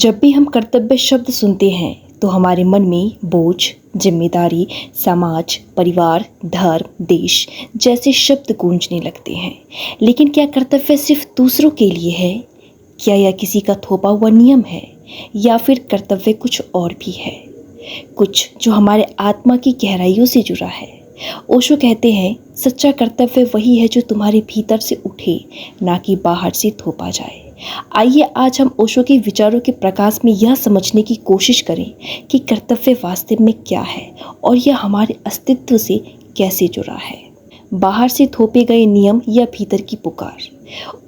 जब भी हम कर्तव्य शब्द सुनते हैं तो हमारे मन में बोझ, जिम्मेदारी, समाज, परिवार, धर्म, देश जैसे शब्द गूंजने लगते हैं। लेकिन क्या कर्तव्य सिर्फ दूसरों के लिए है? क्या यह किसी का थोपा हुआ नियम है, या फिर कर्तव्य कुछ और भी है, कुछ जो हमारे आत्मा की गहराइयों से जुड़ा है? ओशो कहते हैं, सच्चा कर्तव्य वही है जो तुम्हारे भीतर से उठे, ना कि बाहर से थोपा जाए। आइए आज हम ओशो के विचारों के प्रकाश में यह समझने की कोशिश करें कि कर्तव्य वास्तव में क्या है और यह हमारे अस्तित्व से कैसे जुड़ा है। बाहर से थोपे गए नियम या भीतर की पुकार।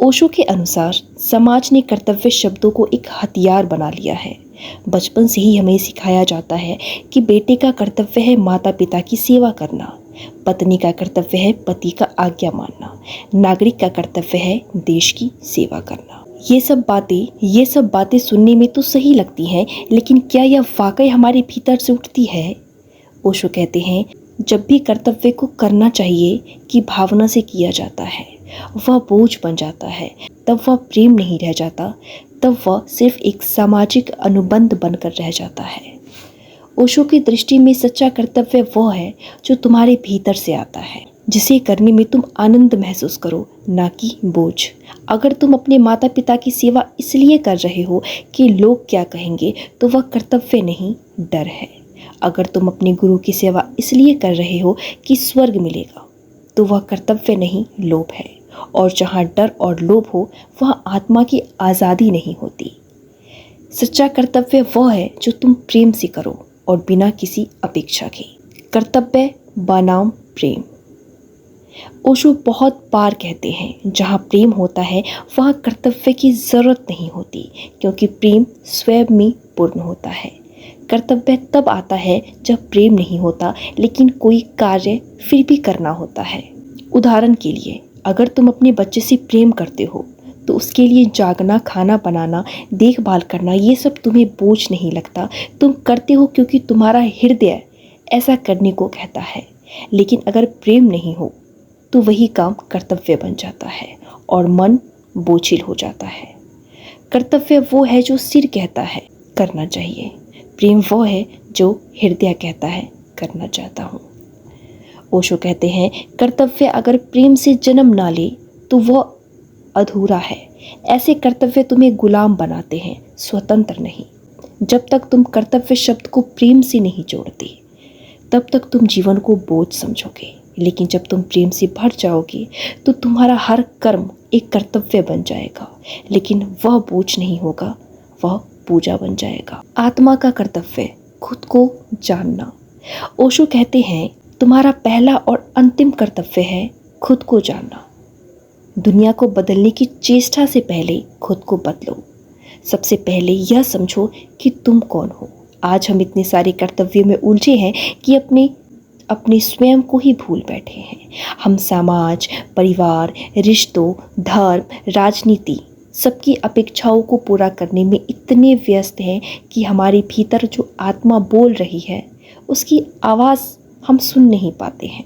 ओशो के अनुसार समाज ने कर्तव्य शब्दों को एक हथियार बना लिया है। बचपन से ही हमें सिखाया जाता है कि बेटे का कर्तव्य है माता पिता की सेवा करना, पत्नी का कर्तव्य है पति का आज्ञा मानना, नागरिक का कर्तव्य है देश की सेवा करना। ये सब बातें सुनने में तो सही लगती हैं, लेकिन क्या यह वाकई हमारे भीतर से उठती है? ओशो कहते हैं, जब भी कर्तव्य को करना चाहिए की भावना से किया जाता है, वह बोझ बन जाता है, तब वह प्रेम नहीं रह जाता, तब वह सिर्फ एक सामाजिक अनुबंध बनकर रह जाता है। ओशो की दृष्टि में सच्चा कर्तव्य वह है जो तुम्हारे भीतर से आता है, जिसे करने में तुम आनंद महसूस करो, ना कि बोझ। अगर तुम अपने माता पिता की सेवा इसलिए कर रहे हो कि लोग क्या कहेंगे, तो वह कर्तव्य नहीं, डर है। अगर तुम अपने गुरु की सेवा इसलिए कर रहे हो कि स्वर्ग मिलेगा, तो वह कर्तव्य नहीं, लोभ है। और जहाँ डर और लोभ हो, वह आत्मा की आज़ादी नहीं होती। सच्चा कर्तव्य वह है जो तुम प्रेम से करो और बिना किसी अपेक्षा के। कर्तव्य बनाम प्रेम। ओशो बहुत बार कहते हैं, जहाँ प्रेम होता है वहाँ कर्तव्य की ज़रूरत नहीं होती, क्योंकि प्रेम स्वयं में पूर्ण होता है। कर्तव्य तब आता है जब प्रेम नहीं होता, लेकिन कोई कार्य फिर भी करना होता है। उदाहरण के लिए, अगर तुम अपने बच्चे से प्रेम करते हो तो उसके लिए जागना, खाना बनाना, देखभाल करना, ये सब तुम्हें बोझ नहीं लगता। तुम करते हो क्योंकि तुम्हारा हृदय ऐसा करने को कहता है। लेकिन अगर प्रेम नहीं हो तो वही काम कर्तव्य बन जाता है और मन बोझिल हो जाता है। कर्तव्य वो है जो सिर कहता है करना चाहिए, प्रेम वो है जो हृदय कहता है करना चाहता हूँ। ओशो कहते हैं, कर्तव्य अगर प्रेम से जन्म ना ले तो वह अधूरा है। ऐसे कर्तव्य तुम्हें गुलाम बनाते हैं, स्वतंत्र नहीं। जब तक तुम कर्तव्य शब्द को प्रेम से नहीं जोड़ते, तब तक तुम जीवन को बोझ समझोगे। लेकिन जब तुम प्रेम से भर जाओगे तो तुम्हारा हर कर्म एक कर्तव्य बन जाएगा, लेकिन वह बोझ नहीं होगा, वह पूजा बन जाएगा। आत्मा का कर्तव्य, खुद को जानना। ओशो कहते हैं, तुम्हारा पहला और अंतिम कर्तव्य है खुद को जानना। दुनिया को बदलने की चेष्टा से पहले खुद को बदलो। सबसे पहले यह समझो कि तुम कौन हो। आज हम इतने सारे कर्तव्यों में उलझे हैं कि अपने स्वयं को ही भूल बैठे हैं। हम समाज, परिवार, रिश्तों, धर्म, राजनीति, सबकी अपेक्षाओं को पूरा करने में इतने व्यस्त हैं कि हमारे भीतर जो आत्मा बोल रही है, उसकी आवाज़ हम सुन नहीं पाते हैं।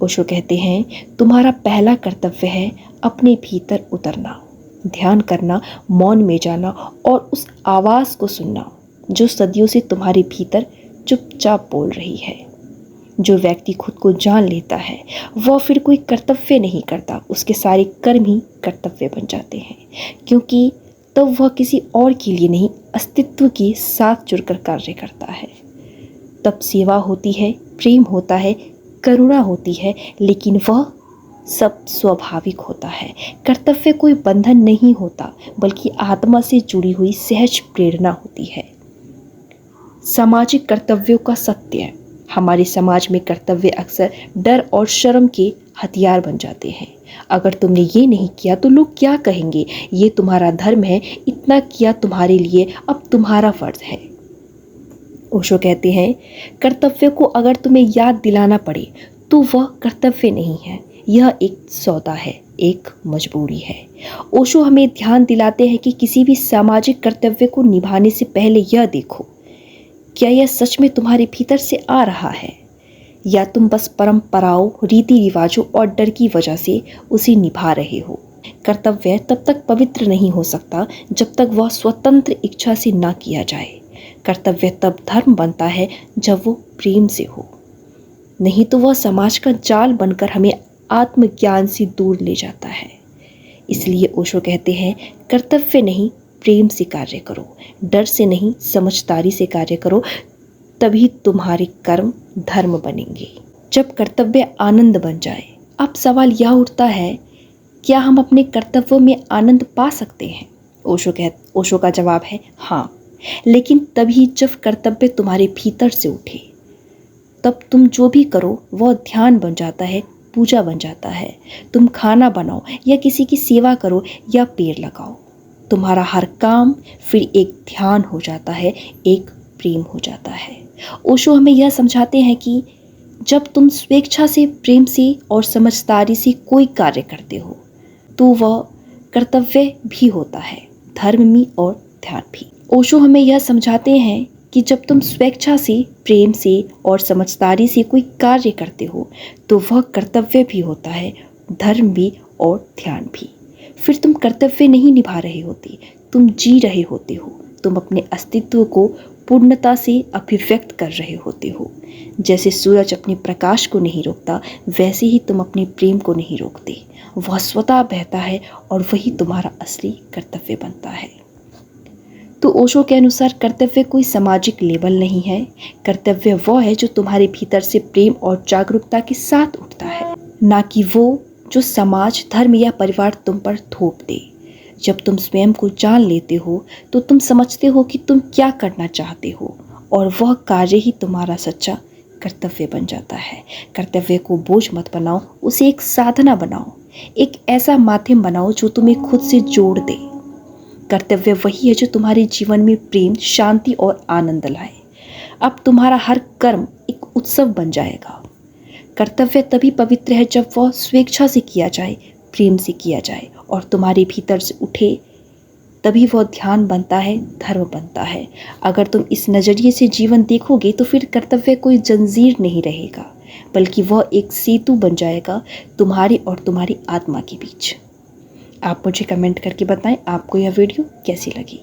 ओशो कहते हैं, तुम्हारा पहला कर्तव्य है अपने भीतर उतरना, ध्यान करना, मौन में जाना और उस आवाज़ को सुनना जो सदियों से तुम्हारे भीतर चुपचाप बोल रही है। जो व्यक्ति खुद को जान लेता है, वह फिर कोई कर्तव्य नहीं करता, उसके सारे कर्म ही कर्तव्य बन जाते हैं, क्योंकि तब वह किसी और के लिए नहीं, अस्तित्व के साथ जुड़कर कार्य करता है। तब सेवा होती है, प्रेम होता है, करुणा होती है, लेकिन वह सब स्वाभाविक होता है। कर्तव्य कोई बंधन नहीं होता, बल्कि आत्मा से जुड़ी हुई सहज प्रेरणा होती है। सामाजिक कर्तव्यों का सत्य। हमारे समाज में कर्तव्य अक्सर डर और शर्म के हथियार बन जाते हैं। अगर तुमने ये नहीं किया तो लोग क्या कहेंगे, ये तुम्हारा धर्म है, इतना किया तुम्हारे लिए, अब तुम्हारा फर्ज है। ओशो कहते हैं, कर्तव्य को अगर तुम्हें याद दिलाना पड़े तो वह कर्तव्य नहीं है, यह एक सौदा है, एक मजबूरी है। ओशो हमें ध्यान दिलाते हैं कि किसी भी सामाजिक कर्तव्य को निभाने से पहले यह देखो, क्या यह सच में तुम्हारे भीतर से आ रहा है, या तुम बस परंपराओं, रीति रिवाजों और डर की वजह से उसे निभा रहे हो। कर्तव्य तब तक पवित्र नहीं हो सकता जब तक वह स्वतंत्र इच्छा से ना किया जाए। कर्तव्य तब धर्म बनता है जब वो प्रेम से हो, नहीं तो वह समाज का जाल बनकर हमें आत्मज्ञान से दूर ले जाता है। इसलिए ओशो कहते हैं, कर्तव्य नहीं प्रेम से कार्य करो, डर से नहीं समझदारी से कार्य करो, तभी तुम्हारे कर्म धर्म बनेंगे। जब कर्तव्य आनंद बन जाए, अब सवाल यह उठता है, क्या हम अपने कर्तव्यों में आनंद पा सकते हैं? ओशो का जवाब है हाँ, लेकिन तभी जब कर्तव्य तुम्हारे भीतर से उठे। तब तुम जो भी करो वह ध्यान बन जाता है, पूजा बन जाता है। तुम खाना बनाओ या किसी की सेवा करो या पेड़ लगाओ, तुम्हारा हर काम फिर एक ध्यान हो जाता है, एक प्रेम हो जाता है। ओशो हमें यह समझाते हैं कि जब तुम स्वेच्छा से, प्रेम से और समझदारी से कोई कार्य करते हो तो वह कर्तव्य भी होता है, धर्म भी और ध्यान भी। ओशो हमें यह समझाते हैं कि जब तुम स्वेच्छा से, प्रेम से और समझदारी से कोई कार्य करते हो तो वह कर्तव्य भी होता है, धर्म भी और ध्यान भी। फिर तुम कर्तव्य नहीं निभा रहे होते, तुम जी रहे होते हो, तुम अपने अस्तित्व को पूर्णता से अभिव्यक्त कर रहे होते हो। जैसे सूरज अपने प्रकाश को नहीं रोकता, वैसे ही तुम अपने प्रेम को नहीं रोकते। वह स्वतः बहता है और वही तुम्हारा असली कर्तव्य बनता है। तो ओशो के अनुसार कर्तव्य कोई सामाजिक लेबल नहीं है। कर्तव्य वो है जो तुम्हारे भीतर से प्रेम और जागरूकता के साथ उठता है, ना कि वो जो समाज, धर्म या परिवार तुम पर थोप दे। जब तुम स्वयं को जान लेते हो तो तुम समझते हो कि तुम क्या करना चाहते हो, और वह कार्य ही तुम्हारा सच्चा कर्तव्य बन जाता है। कर्तव्य को बोझ मत बनाओ, उसे एक साधना बनाओ, एक ऐसा माध्यम बनाओ जो तुम्हें खुद से जोड़ दे। कर्तव्य वही है जो तुम्हारे जीवन में प्रेम, शांति और आनंद लाए। अब तुम्हारा हर कर्म एक उत्सव बन जाएगा। कर्तव्य तभी पवित्र है जब वह स्वेच्छा से किया जाए, प्रेम से किया जाए और तुम्हारे भीतर से उठे, तभी वह ध्यान बनता है, धर्म बनता है। अगर तुम इस नज़रिए से जीवन देखोगे तो फिर कर्तव्य कोई जंजीर नहीं रहेगा, बल्कि वह एक सेतु बन जाएगा तुम्हारी और तुम्हारी आत्मा के बीच। आप मुझे कमेंट करके बताएं आपको यह वीडियो कैसी लगी।